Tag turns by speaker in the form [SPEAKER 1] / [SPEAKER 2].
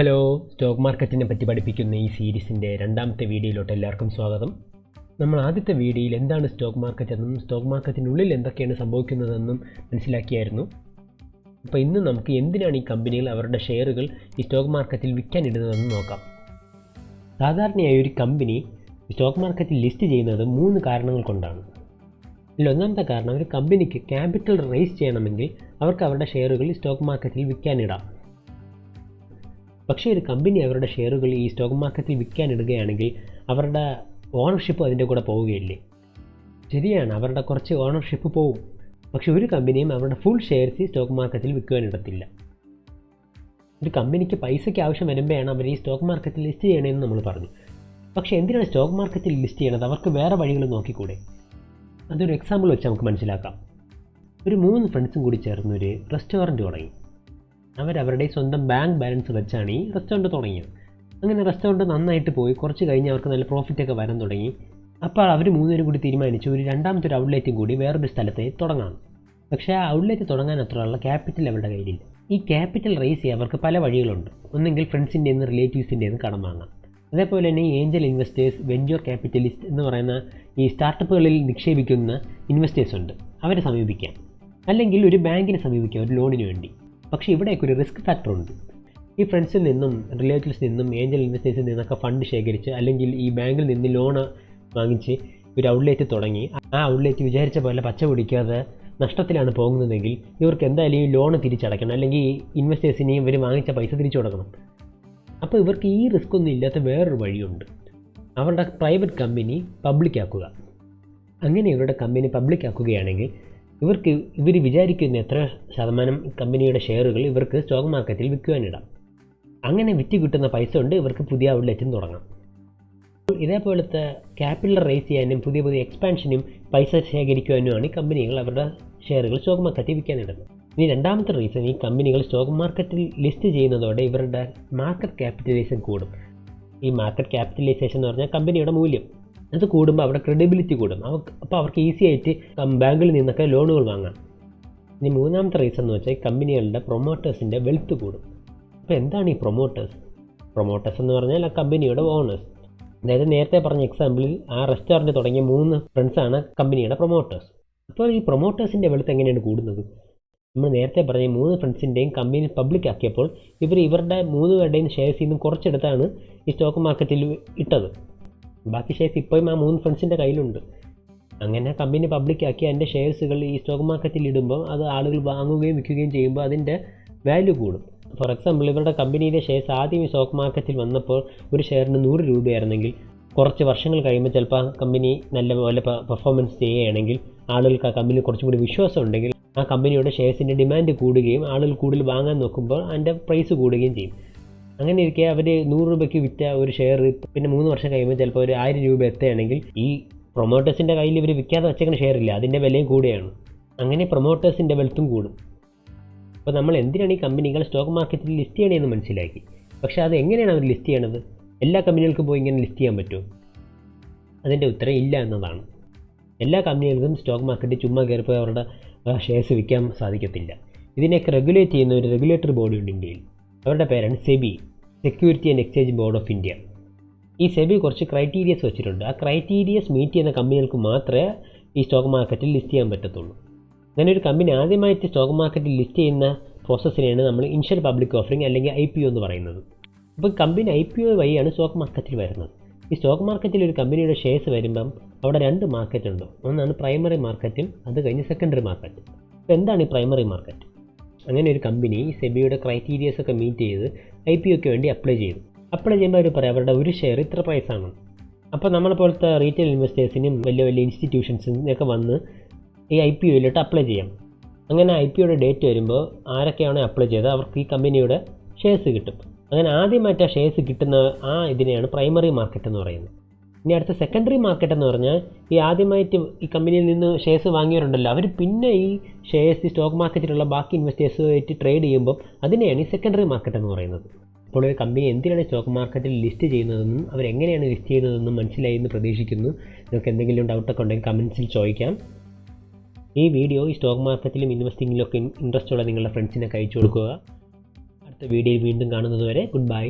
[SPEAKER 1] Hello, stock മാർക്കറ്റിനെ പറ്റി പഠിപ്പിക്കുന്ന ഈ സീരീസിൻ്റെ രണ്ടാമത്തെ വീഡിയോയിലോട്ട് എല്ലാവർക്കും സ്വാഗതം. നമ്മൾ ആദ്യത്തെ വീഡിയോയിൽ എന്താണ് സ്റ്റോക്ക് മാർക്കറ്റ് എന്നും സ്റ്റോക്ക് മാർക്കറ്റിനുള്ളിൽ എന്തൊക്കെയാണ് സംഭവിക്കുന്നതെന്നും മനസ്സിലാക്കിയായിരുന്നു. അപ്പോൾ ഇന്ന് നമുക്ക് എന്തിനാണ് ഈ കമ്പനികൾ അവരുടെ ഷെയറുകൾ ഈ സ്റ്റോക്ക് മാർക്കറ്റിൽ വിൽക്കാനിടുന്നതെന്ന് നോക്കാം. സാധാരണയായി ഒരു കമ്പനി സ്റ്റോക്ക് മാർക്കറ്റിൽ ലിസ്റ്റ് ചെയ്യുന്നത് 3 കാരണങ്ങൾ കൊണ്ടാണ്. ഇതിൽ ഒന്നാമത്തെ കാരണം, ഒരു കമ്പനിക്ക് ക്യാപിറ്റൽ റേസ് ചെയ്യണമെങ്കിൽ അവർക്ക് അവരുടെ ഷെയറുകൾ സ്റ്റോക്ക് മാർക്കറ്റിൽ വിൽക്കാനിടാം. പക്ഷേ ഒരു കമ്പനി അവരുടെ ഷെയറുകൾ ഈ സ്റ്റോക്ക് മാർക്കറ്റിൽ വിൽക്കാനിടുകയാണെങ്കിൽ അവരുടെ ഓണർഷിപ്പ് അതിൻ്റെ കൂടെ പോവുകയില്ലേ? ശരിയാണ്, അവരുടെ കുറച്ച് ഓണർഷിപ്പ് പോവും. പക്ഷെ ഒരു കമ്പനിയും അവരുടെ ഫുൾ ഷെയർസ് സ്റ്റോക്ക് മാർക്കറ്റിൽ വിൽക്കുവാനിടത്തില്ല. ഒരു കമ്പനിക്ക് പൈസയ്ക്ക് ആവശ്യം വരുമ്പോഴാണ് അവർ ഈ സ്റ്റോക്ക് മാർക്കറ്റിൽ ലിസ്റ്റ് ചെയ്യണമെന്ന് നമ്മൾ പറഞ്ഞു. പക്ഷേ എന്തിനാണ് സ്റ്റോക്ക് മാർക്കറ്റിൽ ലിസ്റ്റ് ചെയ്യണത്? അവർക്ക് വേറെ വഴികൾ നോക്കിക്കൂടെ? അതൊരു എക്സാമ്പിൾ വെച്ച് നമുക്ക് മനസ്സിലാക്കാം. ഒരു 3 ഫ്രണ്ട്സും കൂടി ചേർന്നൊരു റെസ്റ്റോറൻറ്റ് തുടങ്ങി. അവരവരുടെ സ്വന്തം ബാങ്ക് ബാലൻസ് വെച്ചാണ് ഈ റെസ്റ്റോറൻറ്റ് തുടങ്ങിയത്. അങ്ങനെ റെസ്റ്റോറൻറ്റ് നന്നായിട്ട് പോയി. കുറച്ച് കഴിഞ്ഞ് അവർക്ക് നല്ല പ്രോഫിറ്റൊക്കെ വരാൻ തുടങ്ങി. അപ്പോൾ അവർ 3 പേരും കൂടി തീരുമാനിച്ചു ഒരു രണ്ടാമത്തെ ഔട്ട്ലെറ്റും കൂടി വേറൊരു സ്ഥലത്ത് തുടങ്ങാം. പക്ഷേ ആ ഔട്ട്ലെറ്റ് തുടങ്ങാൻ അത്രയുള്ള ക്യാപിറ്റൽ അവരുടെ കയ്യിലില്ല. ഈ ക്യാപിറ്റൽ റേസ് ചെയ്യാൻ അവർക്ക് പല വഴികളുണ്ട്. ഒന്നെങ്കിൽ ഫ്രണ്ട്സിൻ്റെ നിന്ന് റിലേറ്റീവ്സിൻ്റെ നിന്ന് കടം വാങ്ങാം. അതേപോലെ തന്നെ ഈ ഏഞ്ചൽ ഇൻവെസ്റ്റേഴ്സ്, വെഞ്ചർ ക്യാപിറ്റലിസ്റ്റ് എന്ന് പറയുന്ന ഈ സ്റ്റാർട്ടപ്പുകളിൽ നിക്ഷേപിക്കുന്ന ഇൻവെസ്റ്റേഴ്സ് ഉണ്ട്, അവരെ സമീപിക്കാം. അല്ലെങ്കിൽ ഒരു ബാങ്കിനെ സമീപിക്കാം ഒരു ലോണിന് വേണ്ടി. പക്ഷേ ഇവിടേക്ക് ഒരു റിസ്ക് ഫാക്ടർ ഉണ്ട്. ഈ ഫ്രണ്ട്സിൽ നിന്നും റിലേറ്റീവ്സിൽ നിന്നും ഏഞ്ചൽ ഇൻവെസ്റ്റേഴ്സിൽ നിന്നൊക്കെ ഫണ്ട് ശേഖരിച്ച് അല്ലെങ്കിൽ ഈ ബാങ്കിൽ നിന്ന് ലോണ് വാങ്ങിച്ച് ഒരു ഔട്ട്ലെറ്റ് തുടങ്ങി ആ ഔട്ട്ലെറ്റ് വിചാരിച്ച പോലെ പച്ച പിടിക്കാതെ നഷ്ടത്തിലാണ് പോകുന്നതെങ്കിൽ ഇവർക്ക് എന്തായാലും ഈ ലോണ് തിരിച്ചടയ്ക്കണം, അല്ലെങ്കിൽ ഈ ഇൻവെസ്റ്റേഴ്സിനെയും ഇവർ വാങ്ങിച്ച പൈസ തിരിച്ചു കൊടുക്കണം. അപ്പോൾ ഇവർക്ക് ഈ റിസ്ക് ഒന്നും ഇല്ലാത്ത വേറൊരു വഴിയുണ്ട്. അവരുടെ പ്രൈവറ്റ് കമ്പനി പബ്ലിക് ആക്കുക. അങ്ങനെ ഇവരുടെ കമ്പനി പബ്ലിക് ആക്കുകയാണെങ്കിൽ ഇവർ വിചാരിക്കുന്ന എത്ര ശതമാനം കമ്പനിയുടെ ഷെയറുകൾ ഇവർക്ക് സ്റ്റോക്ക് മാർക്കറ്റിൽ വിൽക്കുവാനിടാം. അങ്ങനെ വിറ്റ് കിട്ടുന്ന പൈസ കൊണ്ട് ഇവർക്ക് പുതിയ ഔട്ട്ലെറ്റും തുടങ്ങാം. ഇതേപോലത്തെ ക്യാപിറ്റൽ റേസ് ചെയ്യാനും പുതിയ എക്സ്പാൻഷനും പൈസ ശേഖരിക്കുവാനുമാണ് ഈ കമ്പനികൾ അവരുടെ ഷെയറുകൾ സ്റ്റോക്ക് മാർക്കറ്റിൽ വിൽക്കാനിടുന്നത്. ഇനി രണ്ടാമത്തെ റീസൺ, ഈ കമ്പനികൾ സ്റ്റോക്ക് മാർക്കറ്റിൽ ലിസ്റ്റ് ചെയ്യുന്നതോടെ ഇവരുടെ മാർക്കറ്റ് ക്യാപിറ്റലൈസേഷൻ കൂടും. ഈ മാർക്കറ്റ് ക്യാപിറ്റലൈസേഷൻ എന്ന് പറഞ്ഞാൽ കമ്പനിയുടെ മൂല്യം അത് കൂടുമ്പോൾ അവിടെ ക്രെഡിബിലിറ്റി കൂടും. അപ്പോൾ അവർക്ക് ഈസി ആയിട്ട് ബാങ്കിൽ നിന്നൊക്കെ ലോണുകൾ വാങ്ങാം. ഇനി മൂന്നാമത്തെ റീസൺ എന്ന് വെച്ചാൽ കമ്പനികളുടെ പ്രൊമോട്ടേഴ്സിൻ്റെ വെൽത്ത് കൂടും. അപ്പോൾ എന്താണ് ഈ പ്രൊമോട്ടേഴ്സ് എന്ന് പറഞ്ഞാൽ ആ കമ്പനിയുടെ ഓണേഴ്സ്. അതായത് നേരത്തെ പറഞ്ഞ എക്സാമ്പിളിൽ ആ റെസ്റ്റോറൻറ്റ് തുടങ്ങിയ 3 ഫ്രണ്ട്സാണ് കമ്പനിയുടെ പ്രൊമോട്ടേഴ്സ്. അപ്പോൾ ഈ പ്രൊമോട്ടേഴ്സിൻ്റെ വെൽത്ത് എങ്ങനെയാണ് കൂടുന്നത്? നമ്മൾ നേരത്തെ പറഞ്ഞ 3 ഫ്രണ്ട്സിൻ്റെയും കമ്പനി പബ്ലിക് ആക്കിയപ്പോൾ ഇവരുടെ 3 പേരുടെയും ഷെയർസിൽ നിന്നും കുറച്ചെടുത്താണ് ഈ സ്റ്റോക്ക് മാർക്കറ്റിൽ ഇട്ടത്. ബാക്കി ഷെയർസ് ഇപ്പോഴും ആ 3 ഫ്രണ്ട്സിൻ്റെ കയ്യിലുണ്ട്. അങ്ങനെ കമ്പനി പബ്ലിക്കാക്കി അതിൻ്റെ ഷെയർസുകൾ ഈ സ്റ്റോക്ക് മാർക്കറ്റിൽ ഇടുമ്പോൾ അത് ആളുകൾ വാങ്ങുകയും വിൽക്കുകയും ചെയ്യുമ്പോൾ അതിൻ്റെ വാല്യൂ കൂടും. ഫോർ എക്സാമ്പിൾ, ഇവരുടെ കമ്പനിയുടെ ഷെയർസ് ആദ്യം ഈ സ്റ്റോക്ക് മാർക്കറ്റിൽ വന്നപ്പോൾ ഒരു ഷെയറിന് 100 രൂപയായിരുന്നെങ്കിൽ കുറച്ച് വർഷങ്ങൾ കഴിയുമ്പോൾ ചിലപ്പോൾ ആ കമ്പനി നല്ലപോലെ പെർഫോമൻസ് ചെയ്യുകയാണെങ്കിൽ ആളുകൾക്ക് ആ കമ്പനി കുറച്ചും കൂടി വിശ്വാസം ഉണ്ടെങ്കിൽ ആ കമ്പനിയുടെ ഷെയർസിൻ്റെ ഡിമാൻഡ് കൂടുകയും ആളുകൾ കൂടുതൽ വാങ്ങാൻ നോക്കുമ്പോൾ അതിൻ്റെ പ്രൈസ് കൂടുകയും ചെയ്യും. അങ്ങനെ ഇരിക്കെ അവർ 100 രൂപയ്ക്ക് വിറ്റ ഒരു ഷെയർ പിന്നെ 3 വർഷം കഴിയുമ്പോൾ ചിലപ്പോൾ ഒരു 1000 രൂപ എത്തുകയാണെങ്കിൽ ഈ പ്രൊമോട്ടേഴ്സിൻ്റെ കയ്യിൽ ഇവർ വിൽക്കാതെ വെച്ചേക്കുന്ന ഷെയർ ഇല്ല, അതിൻ്റെ വിലയും കൂടുകയാണ്. അങ്ങനെ പ്രൊമോട്ടേഴ്സിൻ്റെ വെൽത്തും കൂടും. അപ്പോൾ നമ്മൾ എന്തിനാണ് ഈ കമ്പനികൾ സ്റ്റോക്ക് മാർക്കറ്റിൽ ലിസ്റ്റ് ചെയ്യണമെന്ന് മനസ്സിലാക്കി. പക്ഷേ അത് എങ്ങനെയാണ് അവർ ലിസ്റ്റ് ചെയ്യണത്? എല്ലാ കമ്പനികൾക്കും പോയി ഇങ്ങനെ ലിസ്റ്റ് ചെയ്യാൻ പറ്റുമോ? അതിൻ്റെ ഉത്തരം ഇല്ല എന്നതാണ്. എല്ലാ കമ്പനികൾക്കും സ്റ്റോക്ക് മാർക്കറ്റിൽ ചുമ്മാ കയറിപ്പോയി അവരുടെ ഷെയർസ് വിൽക്കാൻ സാധിക്കത്തില്ല. ഇതിനെയൊക്കെ റെഗുലേറ്റ് ചെയ്യുന്ന ഒരു റെഗുലേറ്ററി ബോഡി ഉണ്ട് ഇന്ത്യയിൽ. അവരുടെ പേരാണ് SEBI, security and exchange board of India. ഈ സെബി കുറച്ച് ക്രൈറ്റീരിയസ് വെച്ചിട്ടുണ്ട്. ആ ക്രൈറ്റീരിയസ് മീറ്റ് ചെയ്യുന്ന കമ്പനികൾക്ക് മാത്രമേ ഈ സ്റ്റോക്ക് മാർക്കറ്റിൽ ലിസ്റ്റ് ചെയ്യാൻ പറ്റത്തുള്ളൂ. അങ്ങനെ ഒരു കമ്പനി ആദ്യമായിട്ട് സ്റ്റോക്ക് മാർക്കറ്റിൽ ലിസ്റ്റ് ചെയ്യുന്ന പ്രോസസ്സിനെയാണ് നമ്മൾ ഇനിഷ്യൽ പബ്ലിക് ഓഫറിംഗ് അല്ലെങ്കിൽ IPO എന്ന് പറയുന്നത്. അപ്പോൾ കമ്പനി IPO വഴിയാണ് സ്റ്റോക്ക് മാർക്കറ്റിൽ വരുന്നത്. ഈ സ്റ്റോക്ക് മാർക്കറ്റിൽ ഒരു കമ്പനിയുടെ ഷെയർസ് വരുമ്പം അവിടെ 2 മാർക്കറ്റ് ഉണ്ട്. ഒന്നാണ് പ്രൈമറി മാർക്കറ്റും അത് കഴിഞ്ഞ് സെക്കൻഡറി മാർക്കറ്റ്. അപ്പോൾ എന്താണ് ഈ പ്രൈമറി മാർക്കറ്റ്? അങ്ങനെ ഒരു കമ്പനി സെബിയുടെ ക്രൈറ്റീരിയസ് ഒക്കെ മീറ്റ് ചെയ്ത് IPOക്ക് വേണ്ടി അപ്ലൈ ചെയ്യുമ്പോൾ അവർ പറയാം അവരുടെ ഒരു ഷെയർ ഇത്ര പ്രൈസാണ്. അപ്പോൾ നമ്മളെപ്പോലത്തെ റീറ്റെയിൽ ഇൻവെസ്റ്റേഴ്സിനും വലിയ ഇൻസ്റ്റിറ്റ്യൂഷൻസിനൊക്കെ വന്ന് ഈ IPOയിലോട്ട് അപ്ലൈ ചെയ്യാം. അങ്ങനെ IPOയുടെ ഡേറ്റ് വരുമ്പോൾ ആരൊക്കെയാണോ അപ്ലൈ ചെയ്തത് അവർക്ക് ഈ കമ്പനിയുടെ ഷെയർസ് കിട്ടും. അങ്ങനെ ആദ്യമായിട്ട് ആ ഷെയർസ് കിട്ടുന്ന ഇതിനെയാണ് പ്രൈമറി മാർക്കറ്റ് എന്ന് പറയുന്നത്. ഇനി അടുത്ത സെക്കൻഡറി മാർക്കറ്റ് എന്ന് പറഞ്ഞാൽ ഈ ആദ്യമായിട്ട് ഈ കമ്പനിയിൽ നിന്ന് ഷെയർസ് വാങ്ങിയവരുണ്ടല്ലോ, അവർ പിന്നെ ഈ ഷെയർസ് സ്റ്റോക്ക് മാർക്കറ്റിലുള്ള ബാക്കി ഇൻവെസ്റ്റേഴ്സുമായിട്ട് ട്രേഡ് ചെയ്യുമ്പോൾ അതിനെയാണ് ഈ സെക്കൻഡറി മാർക്കറ്റ് എന്ന് പറയുന്നത്. അപ്പോൾ ഒരു കമ്പനി എന്തിനാണ് സ്റ്റോക്ക് മാർക്കറ്റിൽ ലിസ്റ്റ് ചെയ്യുന്നതെന്നും അവരെങ്ങനെയാണ് ലിസ്റ്റ് ചെയ്യുന്നതെന്നും മനസ്സിലായി എന്ന് പ്രതീക്ഷിക്കുന്നു. നിങ്ങൾക്ക് എന്തെങ്കിലും ഡൗട്ടൊക്കെ ഉണ്ടെങ്കിൽ കമൻസിൽ ചോദിക്കാം. ഈ വീഡിയോ ഈ സ്റ്റോക്ക് മാർക്കറ്റിലും ഇൻവെസ്റ്റിങ്ങിലൊക്കെ ഇൻട്രസ്റ്റ് ഉള്ള നിങ്ങളുടെ ഫ്രണ്ട്സിനൊക്കെ അയച്ചു കൊടുക്കുക. അടുത്ത അടുത്ത വീഡിയോയിൽ വീണ്ടും കാണുന്നതുവരെ ഗുഡ് ബൈ.